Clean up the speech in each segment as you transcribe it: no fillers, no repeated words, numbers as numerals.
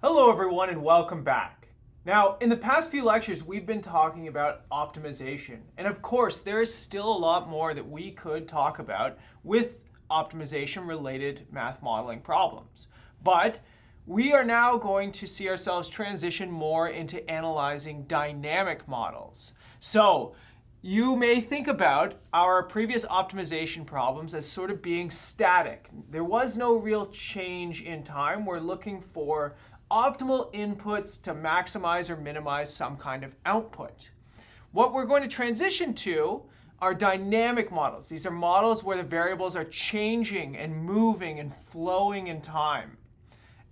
Hello everyone and welcome back. Now, in the past few lectures, we've been talking about optimization. And of course, there is still a lot more that we could talk about with optimization-related math modeling problems. But we are now going to see ourselves transition more into analyzing dynamic models. So you may think about our previous optimization problems as sort of being static. There was no real change in time. We're looking for optimal inputs to maximize or minimize some kind of output. What we're going to transition to are dynamic models. These are models where the variables are changing and moving and flowing in time.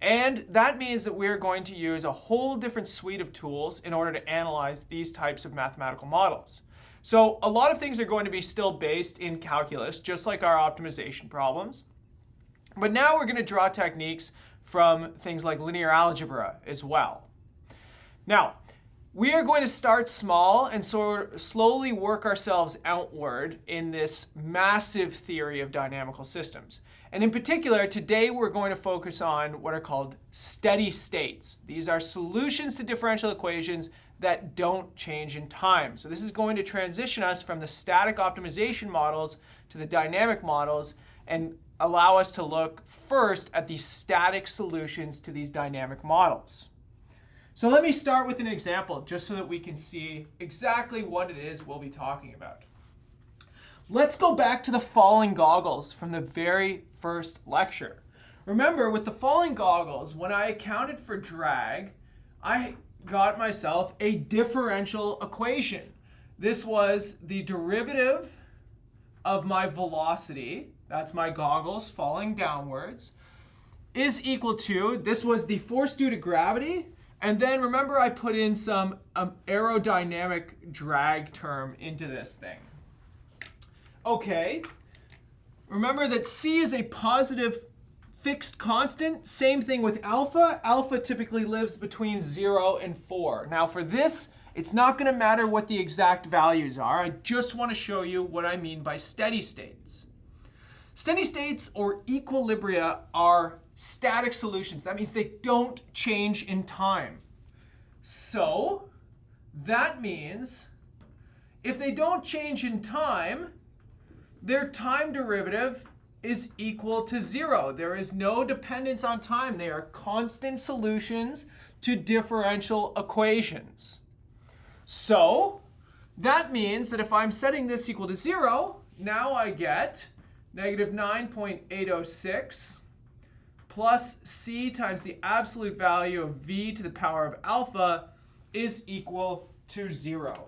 And that means that we're going to use a whole different suite of tools in order to analyze these types of mathematical models. So a lot of things are going to be still based in calculus, just like our optimization problems. But now we're going to draw techniques from things like linear algebra as well. Now, we are going to start small and sort of slowly work ourselves outward in this massive theory of dynamical systems. And in particular, today we're going to focus on what are called steady states. These are solutions to differential equations that don't change in time. So this is going to transition us from the static optimization models to the dynamic models and allow us to look first at the static solutions to these dynamic models. So let me start with an example just so that we can see exactly what it is we'll be talking about. Let's go back to the falling goggles from the very first lecture. Remember, with the falling goggles, when I accounted for drag, I got myself a differential equation. This was the derivative of my velocity, that's my goggles falling downwards, is equal to, this was the force due to gravity, and then remember I put in some aerodynamic drag term into this thing. Okay, remember that c is a positive fixed constant. Same thing with alpha. Alpha typically lives between 0 and 4. Now for this, it's not going to matter what the exact values are. I just want to show you what I mean by steady states. Steady states or equilibria are static solutions. That means they don't change in time. So that means if they don't change in time, their time derivative is equal to 0. There is no dependence on time. They are constant solutions to differential equations. So that means that if I'm setting this equal to 0, now I get negative 9.806 plus c times the absolute value of v to the power of alpha is equal to 0.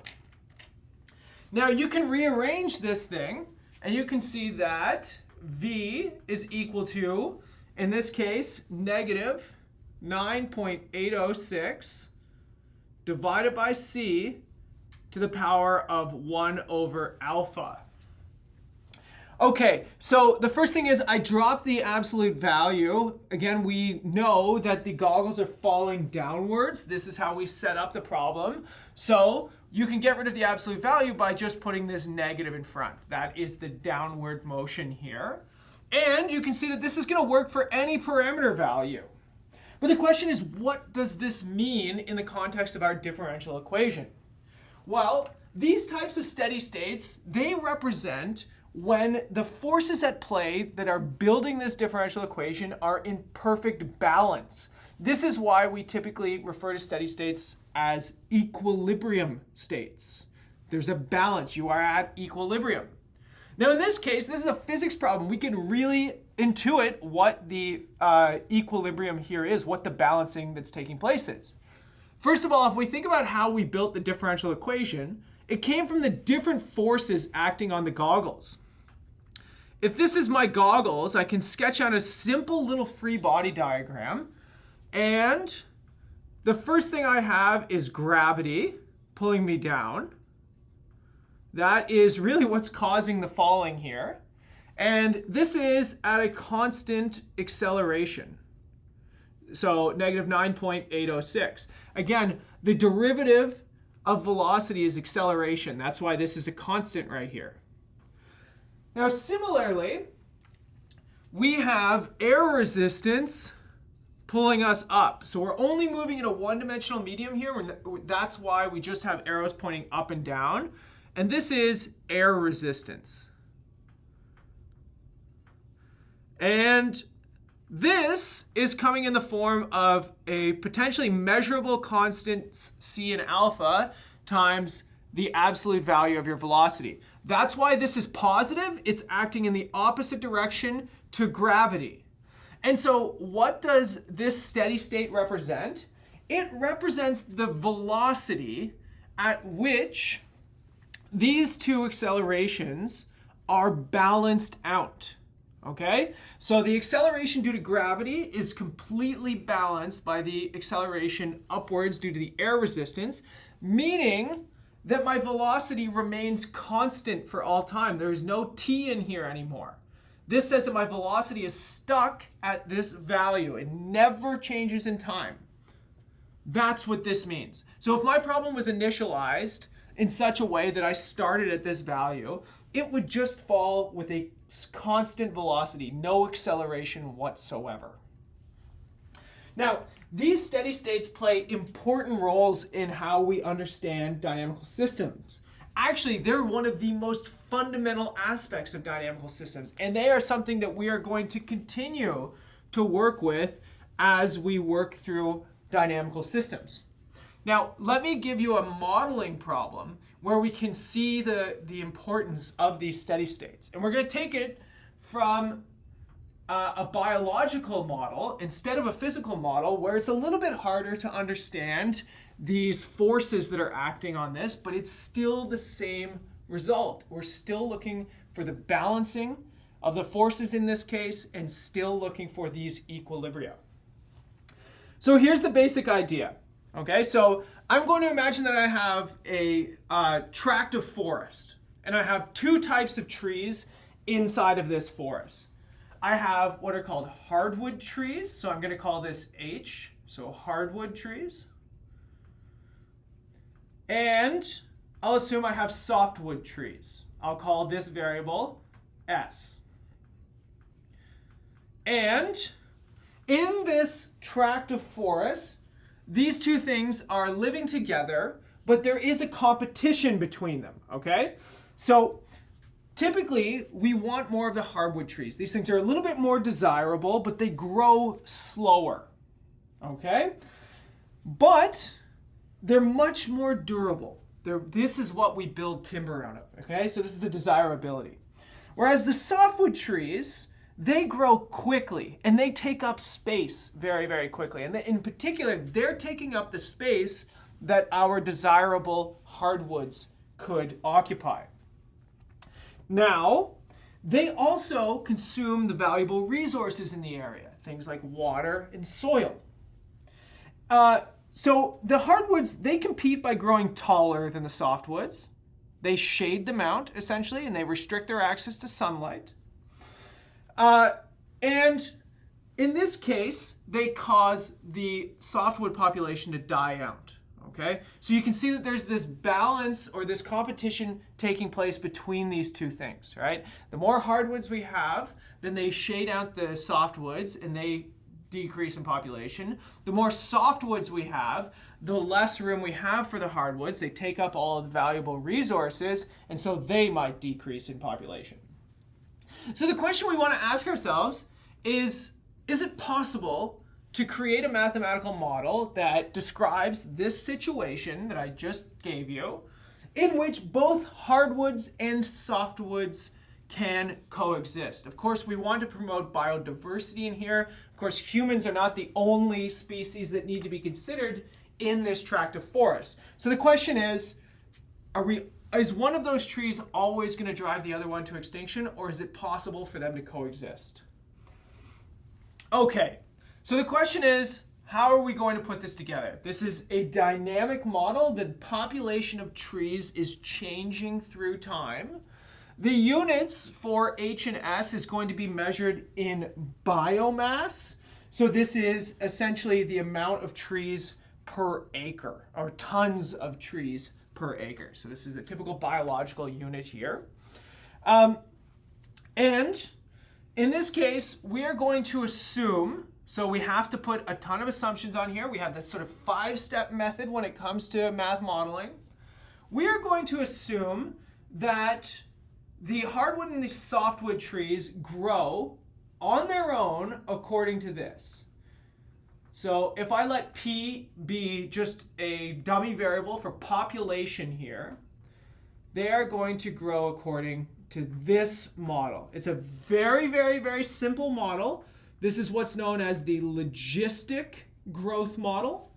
Now you can rearrange this thing, and you can see that v is equal to, in this case, negative 9.806 divided by c to the power of 1 over alpha. Okay, so the first thing is I dropped the absolute value. Again, we know that the goggles are falling downwards. This is how we set up the problem. So you can get rid of the absolute value by just putting this negative in front. That is the downward motion here. And you can see that this is going to work for any parameter value. But the question is, what does this mean in the context of our differential equation? Well, these types of steady states, they represent when the forces at play that are building this differential equation are in perfect balance. This is why we typically refer to steady states as equilibrium states. There's a balance. You are at equilibrium. Now in this case, this is a physics problem. We can really intuit what the equilibrium here is, what the balancing that's taking place is. First of all, if we think about how we built the differential equation, it came from the different forces acting on the goggles. If this is my goggles, I can sketch out a simple little free body diagram. And the first thing I have is gravity pulling me down. That is really what's causing the falling here. And this is at a constant acceleration. So negative 9.806. Again, the derivative of velocity is acceleration. That's why this is a constant right here. Now similarly, we have air resistance pulling us up. So we're only moving in a one-dimensional medium here. That's why we just have arrows pointing up and down. And this is air resistance. And this is coming in the form of a potentially measurable constant c in alpha times the absolute value of your velocity. That's why this is positive. It's acting in the opposite direction to gravity. And so what does this steady state represent? It represents the velocity at which these two accelerations are balanced out. Okay, so the acceleration due to gravity is completely balanced by the acceleration upwards due to the air resistance, meaning that my velocity remains constant for all time. There is no t in here anymore. This says that my velocity is stuck at this value. It never changes in time. That's what this means. So if my problem was initialized in such a way that I started at this value, it would just fall with a constant velocity, no acceleration whatsoever. Now, these steady states play important roles in how we understand dynamical systems. Actually, they're one of the most fundamental aspects of dynamical systems, and they are something that we are going to continue to work with as we work through dynamical systems. Now, let me give you a modeling problem where we can see the importance of these steady states. And we're going to take it from a biological model instead of a physical model, where it's a little bit harder to understand these forces that are acting on this, but it's still the same result. We're still looking for the balancing of the forces in this case and still looking for these equilibria. So here's the basic idea. Okay, so I'm going to imagine that I have a tract of forest, and I have two types of trees inside of this forest. I have what are called hardwood trees, so I'm going to call this H, so hardwood trees. And I'll assume I have softwood trees. I'll call this variable S. And in this tract of forest, these two things are living together, but there is a competition between them, okay? So typically, we want more of the hardwood trees. These things are a little bit more desirable, but they grow slower, okay? But they're much more durable. This is what we build timber out of, okay? So this is the desirability. Whereas the softwood trees, they grow quickly and they take up space very, very quickly. And in particular, they're taking up the space that our desirable hardwoods could occupy. Now, they also consume the valuable resources in the area, things like water and soil. So the hardwoods, they compete by growing taller than the softwoods. They shade them out, essentially, and they restrict their access to sunlight. And in this case, they cause the softwood population to die out. Okay, so you can see that there's this balance or this competition taking place between these two things, right? The more hardwoods we have, then they shade out the softwoods and they decrease in population. The more softwoods we have, the less room we have for the hardwoods. They take up all of the valuable resources, and so they might decrease in population. So the question we want to ask ourselves is it possible to create a mathematical model that describes this situation that I just gave you, in which both hardwoods and softwoods can coexist? Of course, we want to promote biodiversity in here. Of course, humans are not the only species that need to be considered in this tract of forest. So the question is one of those trees always going to drive the other one to extinction, or is it possible for them to coexist? Okay. So the question is, how are we going to put this together? This is a dynamic model. The population of trees is changing through time. The units for H and S is going to be measured in biomass. So this is essentially the amount of trees per acre, or tons of trees per acre. So this is the typical biological unit here. And in this case, we are going to assume So we have to put a ton of assumptions on here. We have this sort of 5-step method when it comes to math modeling. We are going to assume that the hardwood and the softwood trees grow on their own according to this. So if I let P be just a dummy variable for population here, they are going to grow according to this model. It's a very, very, very simple model. This is what's known as the logistic growth model.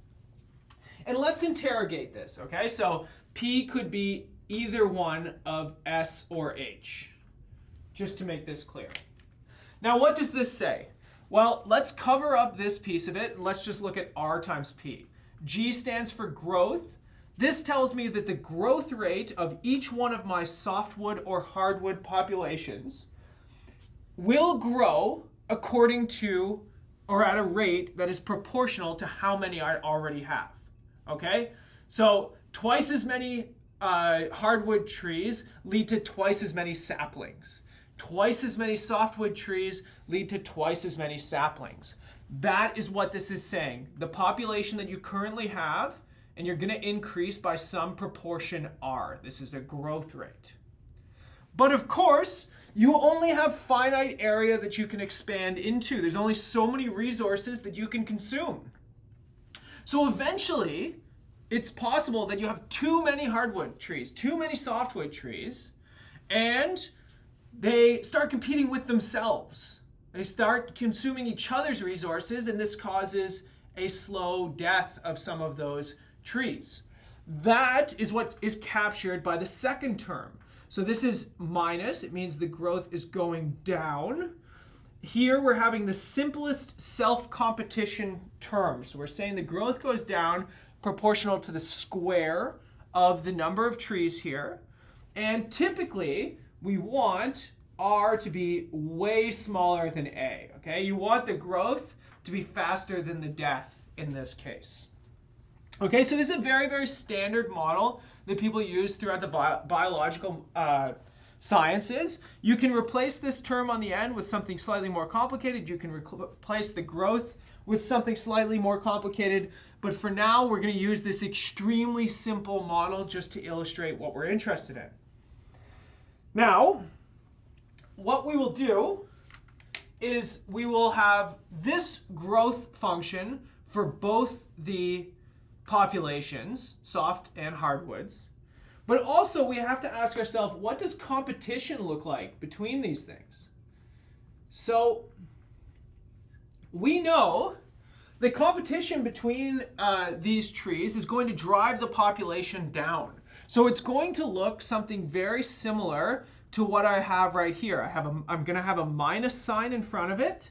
And let's interrogate this, okay? So P could be either one of S or H, just to make this clear. Now, what does this say? Well, let's cover up this piece of it, and let's just look at R times P. G stands for growth. This tells me that the growth rate of each one of my softwood or hardwood populations will grow according to, or at a rate that is proportional to how many I already have, okay? So twice as many hardwood trees lead to twice as many saplings. Twice as many softwood trees lead to twice as many saplings. That is what this is saying. The population that you currently have, and you're going to increase by some proportion R. This is a growth rate. But of course, you only have finite area that you can expand into. There's only so many resources that you can consume. So eventually, it's possible that you have too many hardwood trees, too many softwood trees, and they start competing with themselves. They start consuming each other's resources, and this causes a slow death of some of those trees. That is what is captured by the second term. So this is minus. It means the growth is going down. Here we're having the simplest self-competition term. So we're saying the growth goes down proportional to the square of the number of trees here. And typically, we want R to be way smaller than A. Okay? You want the growth to be faster than the death in this case. Okay, so this is a very, very standard model that people use throughout the biological sciences. You can replace this term on the end with something slightly more complicated. You can replace the growth with something slightly more complicated. But for now, we're going to use this extremely simple model just to illustrate what we're interested in. Now, what we will do is we will have this growth function for both the populations, soft and hardwoods. But also we have to ask ourselves, what does competition look like between these things? So we know the competition between these trees is going to drive the population down. So it's going to look something very similar to what I have right here. I'm going to have a minus sign in front of it,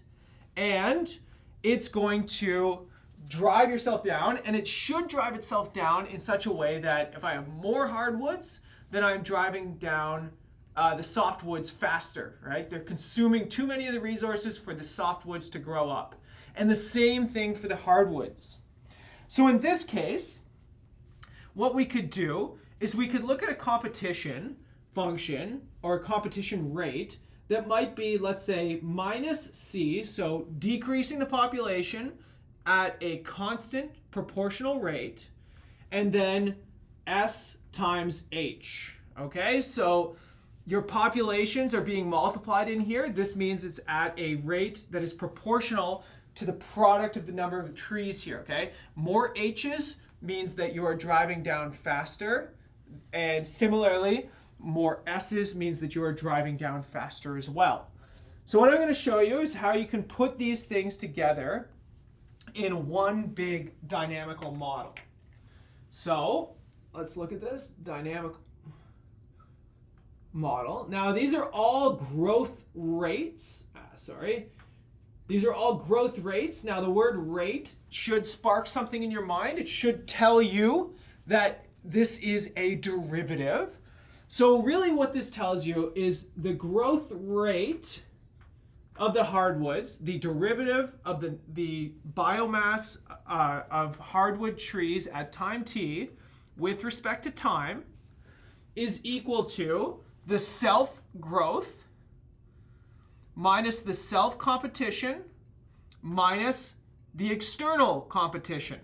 and it's going to drive yourself down, and it should drive itself down in such a way that if I have more hardwoods, then I'm driving down the softwoods faster, right? They're consuming too many of the resources for the softwoods to grow up. And the same thing for the hardwoods. So in this case, what we could do is we could look at a competition function or a competition rate that might be, let's say, minus C, so decreasing the population at a constant proportional rate, and then S times H, okay? So your populations are being multiplied in here. This means it's at a rate that is proportional to the product of the number of trees here, okay? More H's means that you are driving down faster, and similarly, more S's means that you are driving down faster as well. So what I'm going to show you is how you can put these things together in one big dynamical model. So let's look at this dynamical model. Now these are all growth rates. These are all growth rates. Now the word rate should spark something in your mind. It should tell you that this is a derivative. So really what this tells you is the growth rate of the hardwoods, the derivative of the biomass of hardwood trees at time t with respect to time is equal to the self-growth minus the self-competition minus the external competition.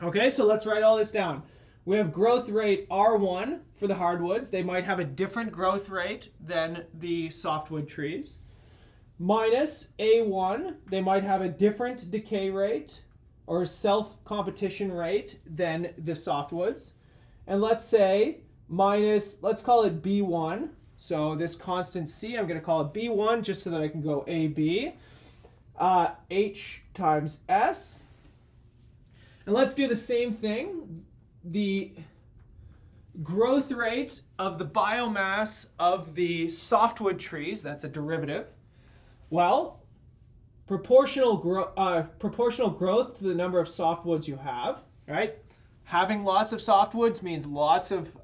Okay, so let's write all this down. We have growth rate R1 for the hardwoods. They might have a different growth rate than the softwood trees. Minus A1, they might have a different decay rate or self-competition rate than the softwoods. And let's say minus, let's call it B1. So this constant C, I'm going to call it B1 just so that I can go AB. H times S. And let's do the same thing. The growth rate of the biomass of the softwood trees, that's a derivative. Well, proportional growth to the number of softwoods you have, right? Having lots of softwoods means lots of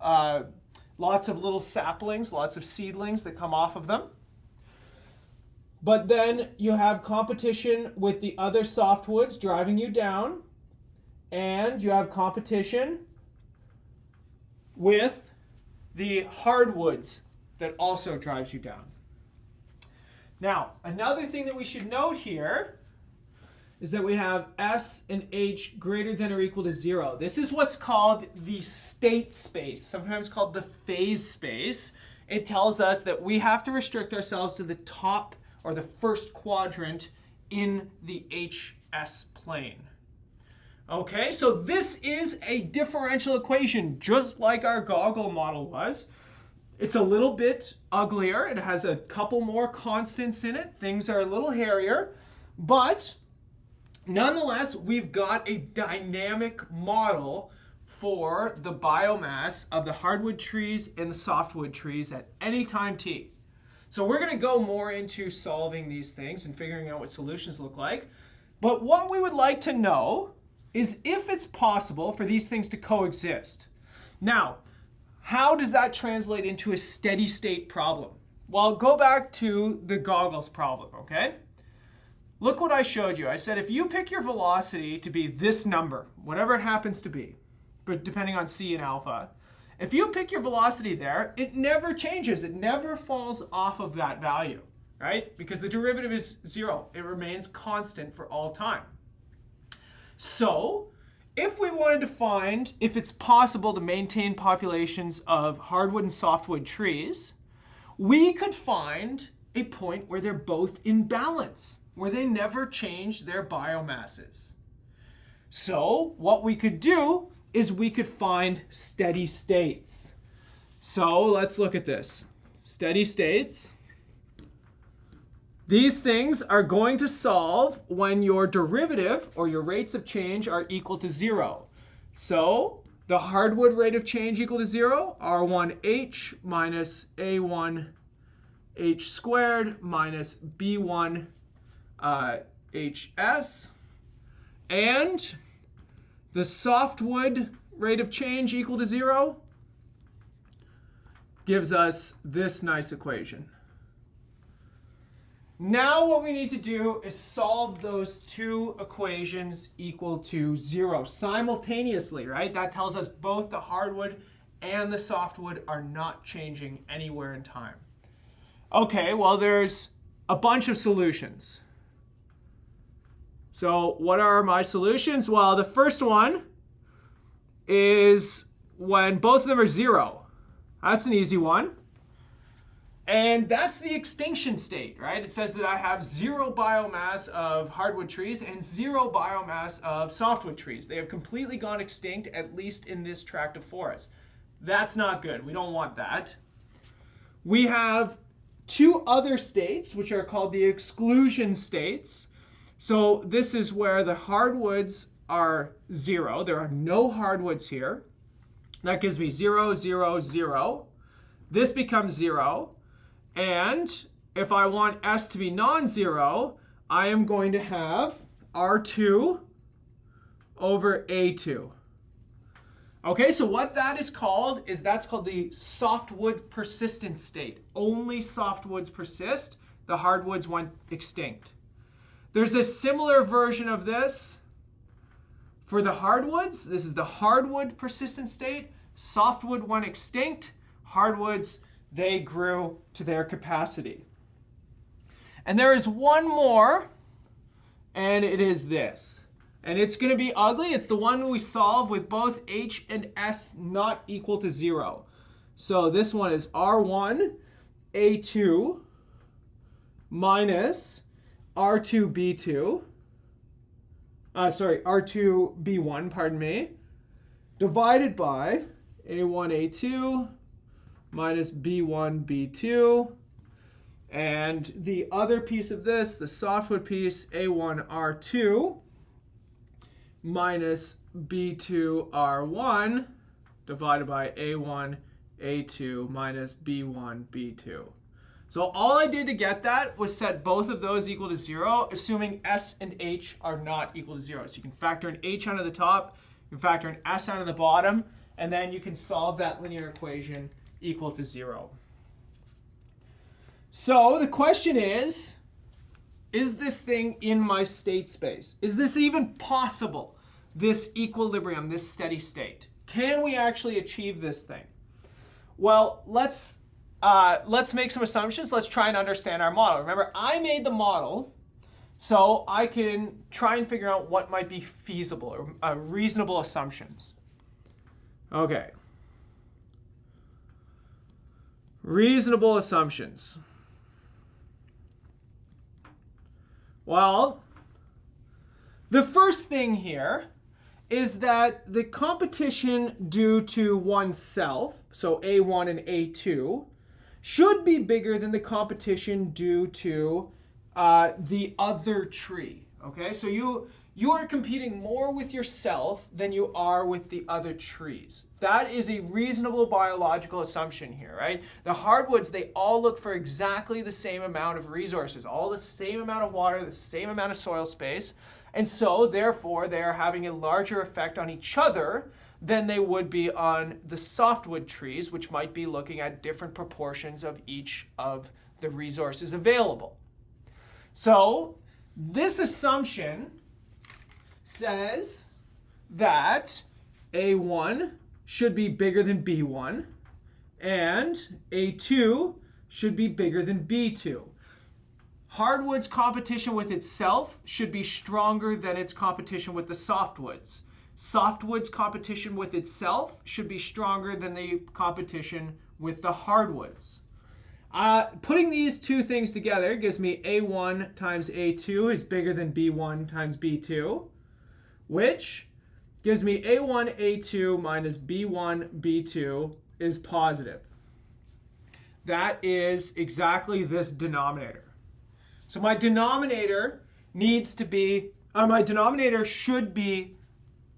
little saplings, lots of seedlings that come off of them. But then you have competition with the other softwoods driving you down, and you have competition with the hardwoods that also drives you down. Now, another thing that we should note here is that we have S and H greater than or equal to 0. This is what's called the state space, sometimes called the phase space. It tells us that we have to restrict ourselves to the top or the first quadrant in the HS plane. Okay, so this is a differential equation, just like our goggle model was. It's a little bit uglier. It has a couple more constants in it. Things are a little hairier, but nonetheless, we've got a dynamic model for the biomass of the hardwood trees and the softwood trees at any time t. So we're going to go more into solving these things and figuring out what solutions look like. But what we would like to know is if it's possible for these things to coexist. Now, how does that translate into a steady state problem? Well, go back to the goggles problem, okay? Look what I showed you. I said if you pick your velocity to be this number, whatever it happens to be, but depending on C and alpha, if you pick your velocity there, it never changes. It never falls off of that value, right? Because the derivative is 0. It remains constant for all time. So if we wanted to find if it's possible to maintain populations of hardwood and softwood trees, we could find a point where they're both in balance, where they never change their biomasses. So what we could do is we could find steady states. So let's look at this. Steady states. These things are going to solve when your derivative or your rates of change are equal to 0. So the hardwood rate of change equal to 0, R1H minus A1H squared minus B1 HS. And the softwood rate of change equal to 0 gives us this nice equation. Now what we need to do is solve those two equations equal to 0 simultaneously, right? That tells us both the hardwood and the softwood are not changing anywhere in time. Okay, well there's a bunch of solutions. So what are my solutions? Well, the first one is when both of them are 0. That's an easy one. And that's the extinction state, right? It says that I have 0 biomass of hardwood trees and 0 biomass of softwood trees. They have completely gone extinct, at least in this tract of forest. That's not good. We don't want that. We have 2 other states, which are called the exclusion states. So this is where the hardwoods are 0. There are no hardwoods here. That gives me 0, 0, 0. This becomes 0. And if I want S to be non-zero, I am going to have R2 over A2. Okay, so what that is called is that's called the softwood persistent state. Only softwoods persist. The hardwoods went extinct. There's a similar version of this for the hardwoods. This is the hardwood persistent state. Softwood went extinct. Hardwoods, they grew to their capacity. And there is one more and it is this. And it's going to be ugly. It's the one we solve with both h and s not equal to 0. So this one is R1 A2 minus R2 B2. R2 B1, pardon me, divided by A1 A2 minus B1 B2. And the other piece of this, the softwood piece, A1 R2 minus B2 R1 divided by A1 A2 minus B1 B2. So all I did to get that was set both of those equal to 0, assuming s and h are not equal to 0. So you can factor an h onto the top, you can factor an s onto the bottom, and then you can solve that linear equation equal to 0. So the question is this thing in my state space? Is this even possible, this equilibrium, this steady state? Can we actually achieve this thing? Well, let's make some assumptions. Let's try and understand our model. Remember, I made the model so I can try and figure out what might be feasible or reasonable assumptions. Okay. Reasonable assumptions. Well, the first thing here is that the competition due to oneself, so A1 and A2, should be bigger than the competition due to the other tree. Okay, so you are competing more with yourself than you are with the other trees. That is a reasonable biological assumption here, right? The hardwoods, they all look for exactly the same amount of resources, all the same amount of water, the same amount of soil space, and so therefore they are having a larger effect on each other than they would be on the softwood trees, which might be looking at different proportions of each of the resources available. So this assumption says that A1 should be bigger than B1 and A2 should be bigger than B2. Hardwood's competition with itself should be stronger than its competition with the softwoods. Softwood's competition with itself should be stronger than the competition with the hardwoods. Putting these two things together gives me A1 times A2 is bigger than B1 times B2, which gives me A1 A2 minus B1 B2 is positive. That is exactly this denominator. So my denominator should be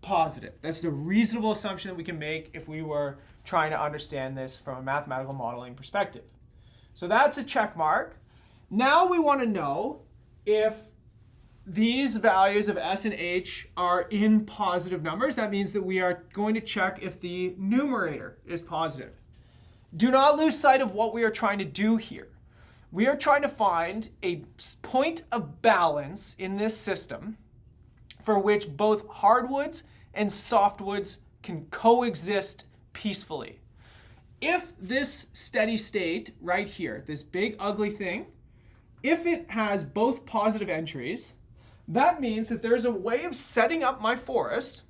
positive. That's a reasonable assumption that we can make if we were trying to understand this from a mathematical modeling perspective. So that's a check mark. Now we want to know if these values of s and h are in positive numbers. That means that we are going to check if the numerator is positive. Do not lose sight of what we are trying to do here. We are trying to find a point of balance in this system for which both hardwoods and softwoods can coexist peacefully. If this steady state right here, this big ugly thing, if it has both positive entries, that means that there's a way of setting up my forest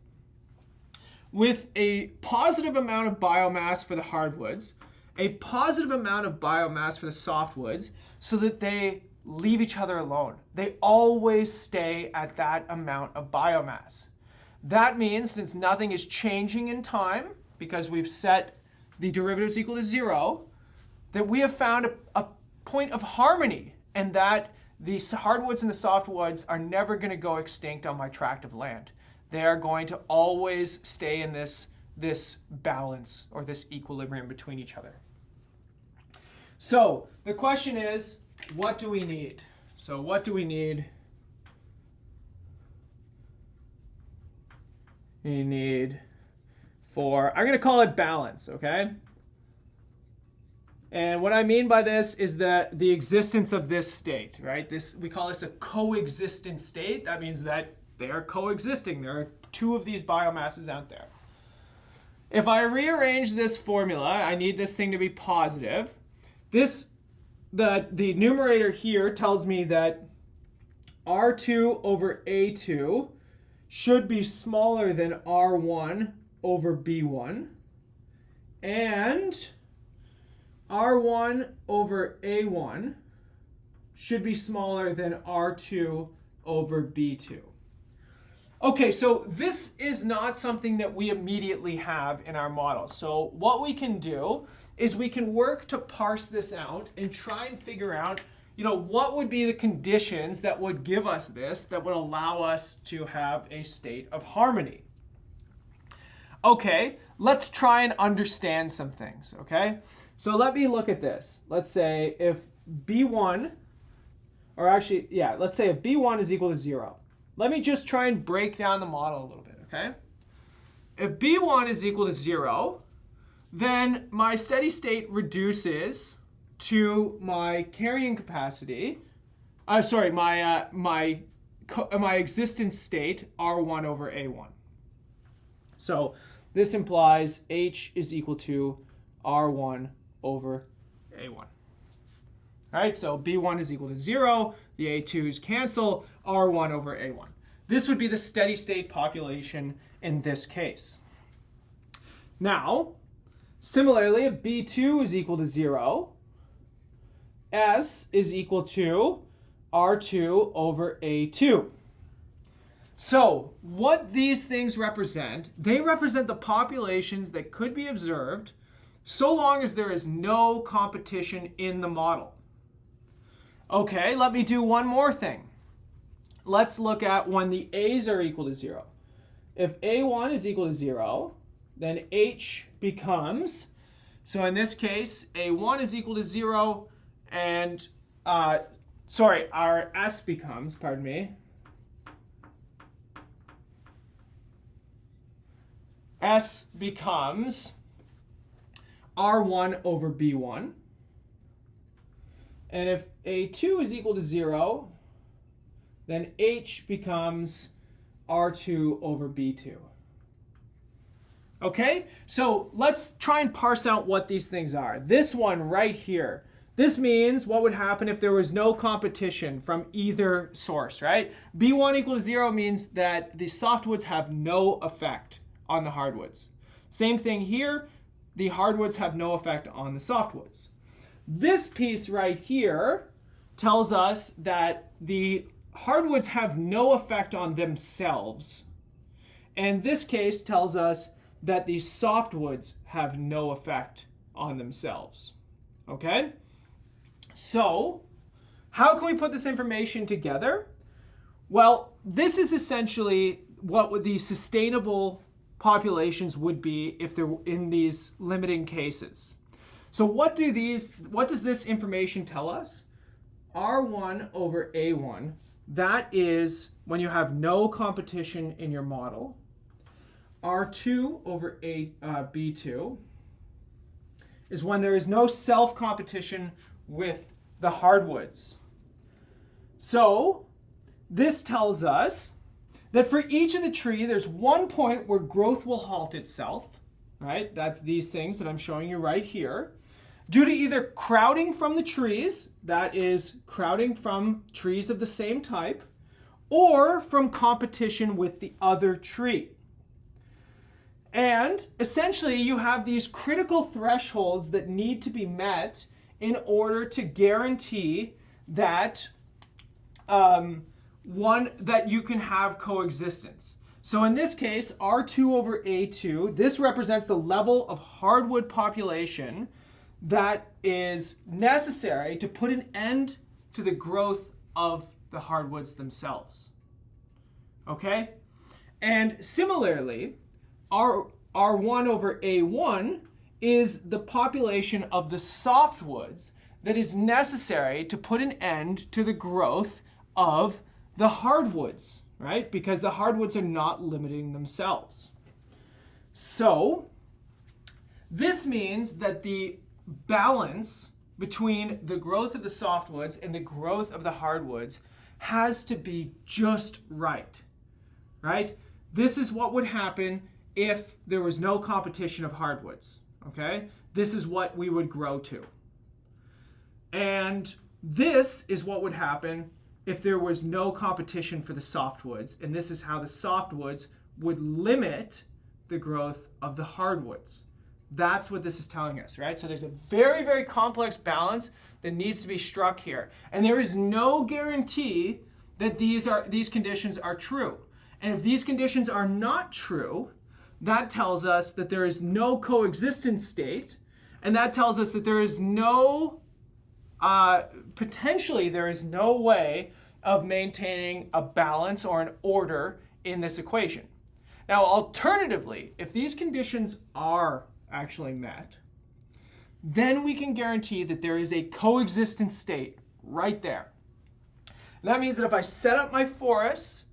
with a positive amount of biomass for the hardwoods, a positive amount of biomass for the softwoods, so that they leave each other alone. They always stay at that amount of biomass. That means, since nothing is changing in time, because we've set the derivatives equal to 0, that we have found a point of harmony, and that the hardwoods and the softwoods are never going to go extinct on my tract of land. They are going to always stay in this balance or this equilibrium between each other. So the question is, what do we need? So what do we need? We need for, I'm going to call it balance, okay? And what I mean by this is that the existence of this state, right? We call this a coexistent state. That means that they are coexisting. There are two of these biomasses out there. If I rearrange this formula, I need this thing to be positive. The numerator here tells me that R2 over A2 should be smaller than R1 over B1. And R1 over A1 should be smaller than R2 over B2. Okay, so this is not something that we immediately have in our model. So what we can do is we can work to parse this out and try and figure out, what would be the conditions that would give us this, that would allow us to have a state of harmony. Okay, let's try and understand some things, okay? So let me look at this. Let's say if B1, let's say if B1 is equal to 0. Let me just try and break down the model a little bit, okay? If B1 is equal to 0, then my steady state reduces to my carrying capacity. My existence state, R1 over A1. So this implies H is equal to R1 over A1. All right, so B1 is equal to 0. The A2's cancel. R1 over A1. This would be the steady state population in this case. Now, similarly, if B2 is equal to 0, S is equal to R2 over A2. So what these things represent, they represent the populations that could be observed so long as there is no competition in the model. Okay, let me do one more thing. Let's look at when the A's are equal to 0. If A1 is equal to 0, then H becomes, so in this case, A1 is equal to 0, and, our S becomes, S becomes R1 over B1. And if A2 is equal to 0, then H becomes R2 over B2. Okay, so let's try and parse out what these things are. This one right here, this means what would happen if there was no competition from either source, right? B1 equal to 0 means that the softwoods have no effect on the hardwoods. Same thing here, the hardwoods have no effect on the softwoods. This piece right here tells us that the hardwoods have no effect on themselves. And this case tells us that the softwoods have no effect on themselves. Okay? So, how can we put this information together? Well, this is essentially what the sustainable populations would be if they're in these limiting cases. So what does this information tell us? R1 over A1, that is when you have no competition in your model. R2 over B2 is when there is no self-competition with the hardwoods. So this tells us that for each of the tree, there's one point where growth will halt itself, right? That's these things that I'm showing you right here, due to either crowding from the trees, that is crowding from trees of the same type, or from competition with the other tree. And essentially, you have these critical thresholds that need to be met in order to guarantee that that you can have coexistence. So in this case, R2 over A2, this represents the level of hardwood population that is necessary to put an end to the growth of the hardwoods themselves. Okay? And similarly, R1 over A1 is the population of the softwoods that is necessary to put an end to the growth of the hardwoods, right? Because the hardwoods are not limiting themselves. So this means that the balance between the growth of the softwoods and the growth of the hardwoods has to be just right, right? This is what would happen if there was no competition of hardwoods, okay? This is what we would grow to. And this is what would happen if there was no competition for the softwoods, and this is how the softwoods would limit the growth of the hardwoods. That's what this is telling us, right? So there's a very, very complex balance that needs to be struck here. And there is no guarantee that these conditions are true. And if these conditions are not true, that tells us that there is no coexistent state, and that tells us that there is no, potentially there is no way of maintaining a balance or an order in this equation. Now, alternatively, if these conditions are actually met, then we can guarantee that there is a coexistent state right there. And that means that if I set up my forests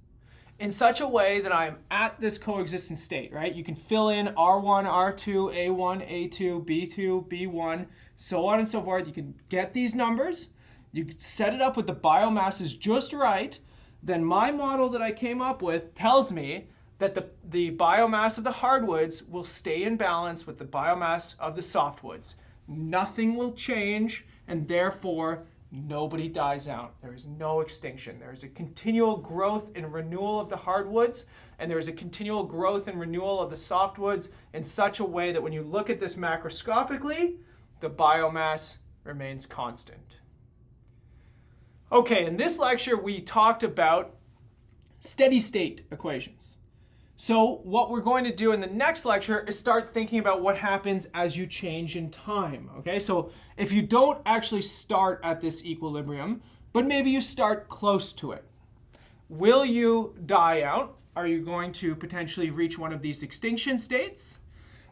in such a way that I'm at this coexistent state, right? You can fill in R1, R2, A1, A2, B2, B1, so on and so forth. You can get these numbers. You can set it up with the biomasses just right. Then my model that I came up with tells me that the biomass of the hardwoods will stay in balance with the biomass of the softwoods. Nothing will change, and therefore nobody dies out. There is no extinction. There is a continual growth and renewal of the hardwoods, and there is a continual growth and renewal of the softwoods in such a way that when you look at this macroscopically, the biomass remains constant. Okay, in this lecture we talked about steady state equations. So what we're going to do in the next lecture is start thinking about what happens as you change in time. Okay, so if you don't actually start at this equilibrium, but maybe you start close to it, will you die out? Are you going to potentially reach one of these extinction states?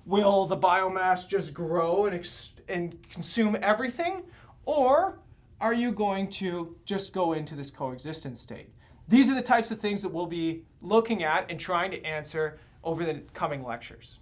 Will the biomass just grow and consume everything? Or are you going to just go into this coexistence state? These are the types of things that we'll be looking at and trying to answer over the coming lectures.